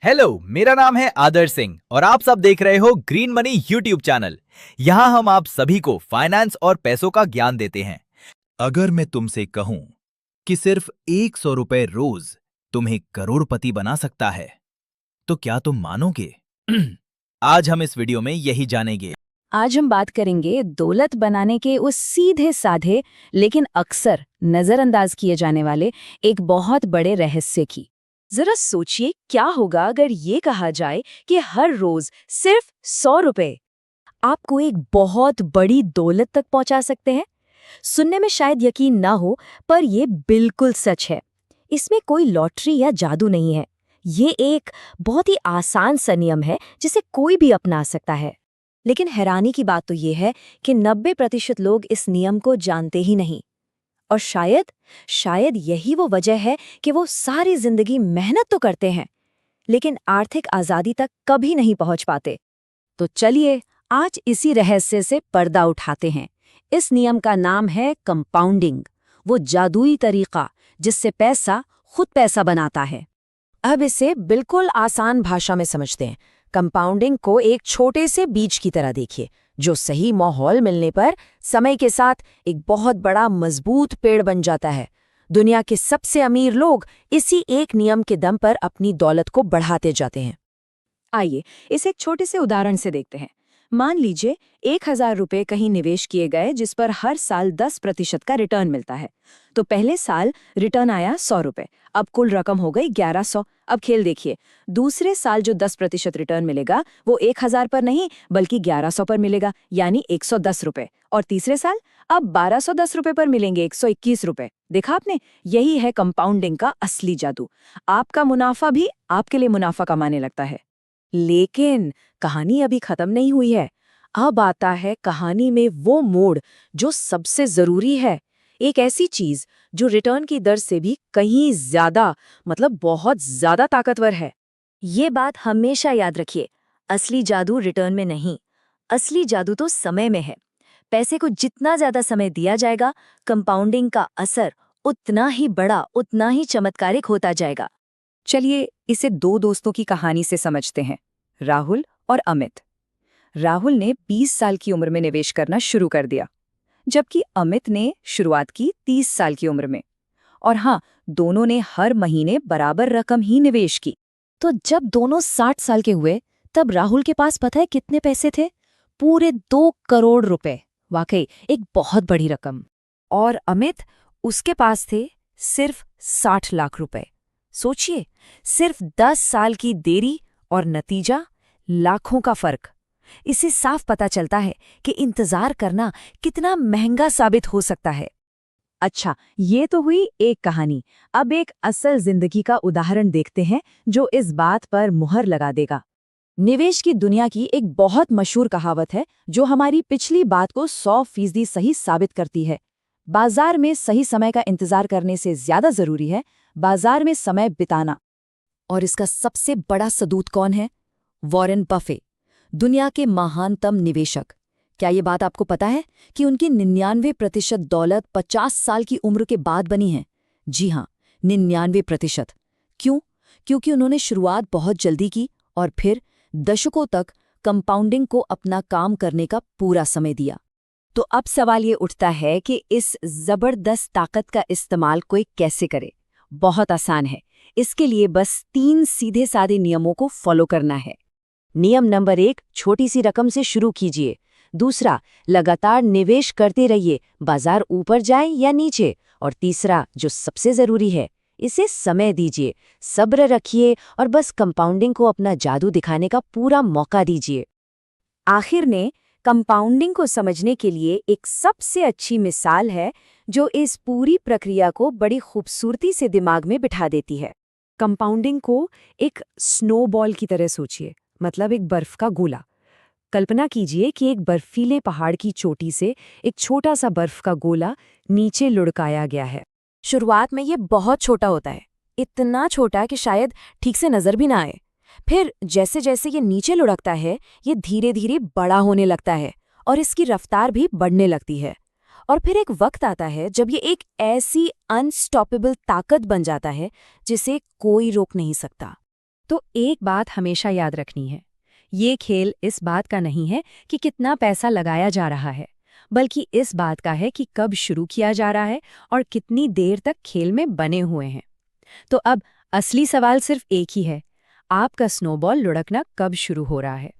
Hello, मेरा नाम है आदर्श सिंह और आप सब देख रहे हो ग्रीन मनी यूट्यूब चैनल। यहाँ हम आप सभी को फाइनेंस और पैसों का ज्ञान देते हैं। अगर मैं तुमसे कहूं कि सिर्फ 100 रुपए रोज तुम्हें करोड़पति बना सकता है, तो क्या तुम मानोगे? आज हम इस वीडियो में यही जानेंगे। आज हम बात करेंगे दौलत बनाने के उस सीधे साधे लेकिन अक्सर नजरअंदाज किए जाने वाले एक बहुत बड़े रहस्य की। जरा सोचिए क्या होगा अगर ये कहा जाए कि हर रोज सिर्फ 100 रुपए आपको एक बहुत बड़ी दौलत तक पहुंचा सकते हैं। सुनने में शायद यकीन ना हो, पर ये बिल्कुल सच है। इसमें कोई लॉटरी या जादू नहीं है। ये एक बहुत ही आसान सा नियम है जिसे कोई भी अपना सकता है। लेकिन हैरानी की बात तो ये है कि 90% लोग इस नियम को जानते ही नहीं। और शायद यही वो वजह है कि वो सारी जिंदगी मेहनत तो करते हैं, लेकिन आर्थिक आजादी तक कभी नहीं पहुंच पाते। तो चलिए आज इसी रहस्य से पर्दा उठाते हैं। इस नियम का नाम है कंपाउंडिंग, वो जादुई तरीका जिससे पैसा खुद पैसा बनाता है। अब इसे बिल्कुल आसान भाषा में समझते हैं। कंपाउंडिंग को एक छोटे से बीज की तरह देखिए, जो सही माहौल मिलने पर समय के साथ एक बहुत बड़ा मजबूत पेड़ बन जाता है। दुनिया के सबसे अमीर लोग इसी एक नियम के दम पर अपनी दौलत को बढ़ाते जाते हैं। आइए इसे एक छोटे से उदाहरण से देखते हैं। मान लीजिए 1000 रुपये कहीं निवेश किए गए, जिस पर हर साल 10% का रिटर्न मिलता है। तो पहले साल रिटर्न आया 100 रुपये, अब कुल रकम हो गई 1100। अब खेल देखिए, दूसरे साल जो 10% रिटर्न मिलेगा वो 1000 पर नहीं बल्कि 1100 पर मिलेगा, यानी 110 रुपये। और तीसरे साल अब 1210 रुपये पर मिलेंगे 121 रुपये। देखा आपने, यही है कंपाउंडिंग का असली जादू। आपका मुनाफा भी आपके लिए मुनाफा कमाने लगता है। लेकिन कहानी अभी खत्म नहीं हुई है। अब आता है कहानी में वो मोड़ जो सबसे जरूरी है, एक ऐसी चीज जो रिटर्न की दर से भी कहीं ज्यादा, मतलब बहुत ज्यादा ताकतवर है। ये बात हमेशा याद रखिए, असली जादू रिटर्न में नहीं, असली जादू तो समय में है। पैसे को जितना ज्यादा समय दिया जाएगा, कंपाउंडिंग का असर उतना ही बड़ा, उतना ही चमत्कारिक होता जाएगा। चलिए इसे दो दोस्तों की कहानी से समझते हैं, राहुल और अमित। राहुल ने 20 साल की उम्र में निवेश करना शुरू कर दिया, जबकि अमित ने शुरुआत की 30 साल की उम्र में। और हाँ, दोनों ने हर महीने बराबर रकम ही निवेश की। तो जब दोनों 60 साल के हुए, तब राहुल के पास पता है कितने पैसे थे? पूरे 2 करोड़ रुपए। वाकई एक बहुत बड़ी रकम। और अमित, उसके पास थे सिर्फ 60 लाख रुपए। सोचिए, सिर्फ 10 साल की देरी और नतीजा लाखों का फर्क। इससे साफ पता चलता है कि इंतजार करना कितना महंगा साबित हो सकता है। अच्छा, ये तो हुई एक कहानी। अब एक असल जिंदगी का उदाहरण देखते हैं जो इस बात पर मुहर लगा देगा। निवेश की दुनिया की एक बहुत मशहूर कहावत है जो हमारी पिछली बात को 100% सही साबित करती है। बाजार में सही समय का इंतजार करने से ज्यादा जरूरी है बाजार में समय बिताना। और इसका सबसे बड़ा सबूत कौन है? वॉरेन बफे, दुनिया के महानतम निवेशक। क्या ये बात आपको पता है कि उनकी 99% दौलत 50 साल की उम्र के बाद बनी है? जी हाँ, 99%। क्यों? क्योंकि उन्होंने शुरुआत बहुत जल्दी की और फिर दशकों तक कंपाउंडिंग को अपना काम करने का पूरा समय दिया। तो अब सवाल ये उठता है कि इस जबरदस्त ताकत का इस्तेमाल कोई कैसे करे? बहुत आसान है। इसके लिए बस 3 सीधे साधे नियमों को फॉलो करना है। नियम नंबर 1, छोटी सी रकम से शुरू कीजिए। दूसरा, लगातार निवेश करते रहिए, बाजार ऊपर जाए या नीचे। और तीसरा, जो सबसे जरूरी है, इसे समय दीजिए, सब्र रखिए और बस कंपाउंडिंग को अपना जादू दिखाने का पूरा मौका दीजिए। आखिर में कंपाउंडिंग को समझने के लिए एक सबसे अच्छी मिसाल है जो इस पूरी प्रक्रिया को बड़ी खूबसूरती से दिमाग में बिठा देती है। कंपाउंडिंग को एक स्नोबॉल की तरह सोचिए, मतलब एक बर्फ का गोला। कल्पना कीजिए कि एक बर्फीले पहाड़ की चोटी से एक छोटा सा बर्फ का गोला नीचे लुढ़काया गया है। शुरुआत में ये बहुत छोटा होता है, इतना छोटा कि शायद ठीक से नजर भी ना आए। फिर जैसे जैसे ये नीचे लुढ़कता है, ये धीरे धीरे बड़ा होने लगता है और इसकी रफ्तार भी बढ़ने लगती है। और फिर एक वक्त आता है जब ये एक ऐसी अनस्टॉपेबल ताकत बन जाता है जिसे कोई रोक नहीं सकता। तो एक बात हमेशा याद रखनी है, ये खेल इस बात का नहीं है कि कितना पैसा लगाया जा रहा है, बल्कि इस बात का है कि कब शुरू किया जा रहा है और कितनी देर तक खेल में बने हुए हैं। तो अब असली सवाल सिर्फ एक ही है, आपका स्नोबॉल लुढ़कना कब शुरू हो रहा है।